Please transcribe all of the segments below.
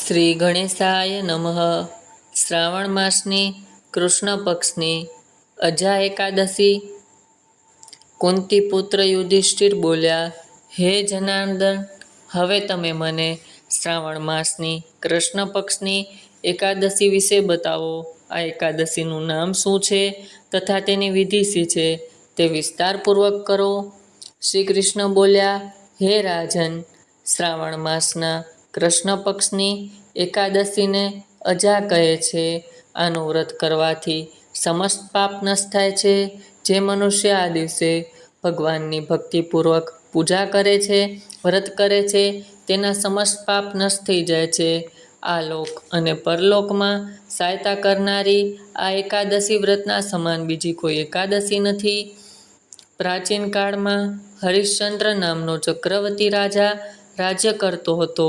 શ્રી ગણેશાય નમઃ. શ્રાવણ માસની કૃષ્ણ પક્ષની અજા એકાદશી. કુંતી પુત્ર યુધિષ્ઠિર બોલ્યા, હે જનાર્દન, હવે તમે મને શ્રાવણ માસની કૃષ્ણ પક્ષની એકાદશી વિશે બતાવો. આ એકાદશીનું નામ શું છે તથા તેની વિધિ શી છે તે વિસ્તારપૂર્વક કરો. શ્રી કૃષ્ણ બોલ્યા, હે રાજન, શ્રાવણ માસના કૃષ્ણ પક્ષની એકાદશીને અજા કહે છે. આનું વ્રત કરવાથી સમસ્ત પાપ નષ્ટ થાય છે. જે મનુષ્ય આ દિવસે ભગવાનની ભક્તિપૂર્વક પૂજા કરે છે, વ્રત કરે છે, તેના સમસ્ત પાપ નષ્ટ થઈ જાય છે. આ લોક અને પરલોકમાં સહાયતા કરનારી આ એકાદશી વ્રતના સમાન બીજી કોઈ એકાદશી નથી. પ્રાચીન કાળમાં હરિશ્ચંદ્ર નામનો ચક્રવર્તી રાજા રાજ્ય કરતો હતો.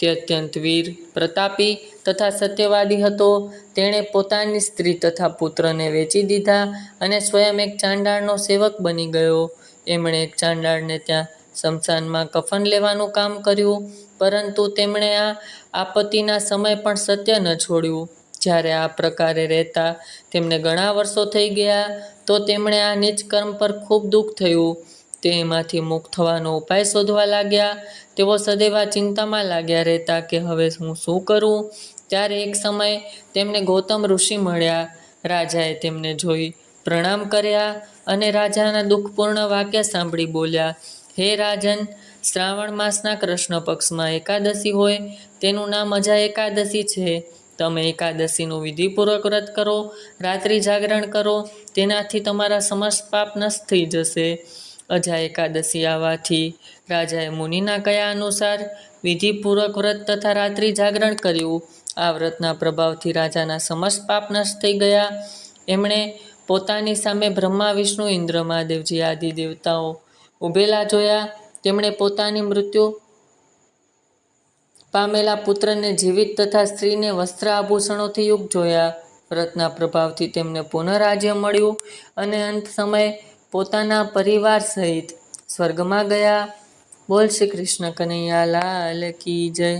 તે અત્યંત વીર, પ્રતાપી તથા સત્યવાદી હતો. તેણે પોતાની સ્ત્રી તથા પુત્રને વેચી દીધા અને સ્વયં એક ચાંડાળનો સેવક બની ગયો. એમણે એક ચાંડાળને ત્યાં સ્મશાનમાં કફન લેવાનું કામ કર્યું, પરંતુ તેમણે આ આપત્તિના સમય પણ સત્ય ન છોડ્યું. જ્યારે આ પ્રકારે રહેતા તેમને ઘણા વર્ષો થઈ ગયા, તો તેમણે આ નીચ કર્મ પર ખૂબ દુઃખ થયું. તે એમાંથી મુક્ત થવાનો ઉપાય શોધવા લાગ્યા. તેઓ સદૈવ ચિંતામાં લાગ્યા રહેતા કે હવે હું શું કરું. ત્યારે એક સમય તેમને ગૌતમ ઋષિ મળ્યા. રાજાએ તેમને જોઈ પ્રણામ કર્યા અને રાજાના દુઃખપૂર્ણ વાક્ય સાંભળી બોલ્યા, હે રાજન, શ્રાવણ માસના કૃષ્ણ પક્ષમાં એકાદશી હોય તેનું નામ અજા એકાદશી છે. તમે એકાદશીનું વિધિપૂર્વક વ્રત કરો, રાત્રિ જાગરણ કરો, તેનાથી તમારા સમસ્ત પાપ નષ્ટ થઈ જશે. અજા એકાદશી આવવાથી રાજાએ મુનિના કયા અનુસાર વિધિપૂર્વક વ્રત તથા રાત્રિ જાગરણ કર્યું. આ વ્રતના પ્રભાવથી રાજાના સમસ્ત પાપ નષ્ટ થઈ ગયા. એમણે પોતાની સામે બ્રહ્મા, વિષ્ણુ, ઇન્દ્ર, મહાદેવજી આદિ દેવતાઓ ઊભેલા જોયા. તેમણે પોતાની મૃત્યુ પામેલા પુત્રને જીવિત તથા સ્ત્રીને વસ્ત્ર આભૂષણોથી યુક્ત જોયા. વ્રતના પ્રભાવથી તેમને પુનઃરાજ્ય મળ્યું અને અંત સમયે પોતાના પરિવાર સહિત સ્વર્ગમાં ગયા. બોલ શ્રી કૃષ્ણ કનૈયા લાલ કી જય.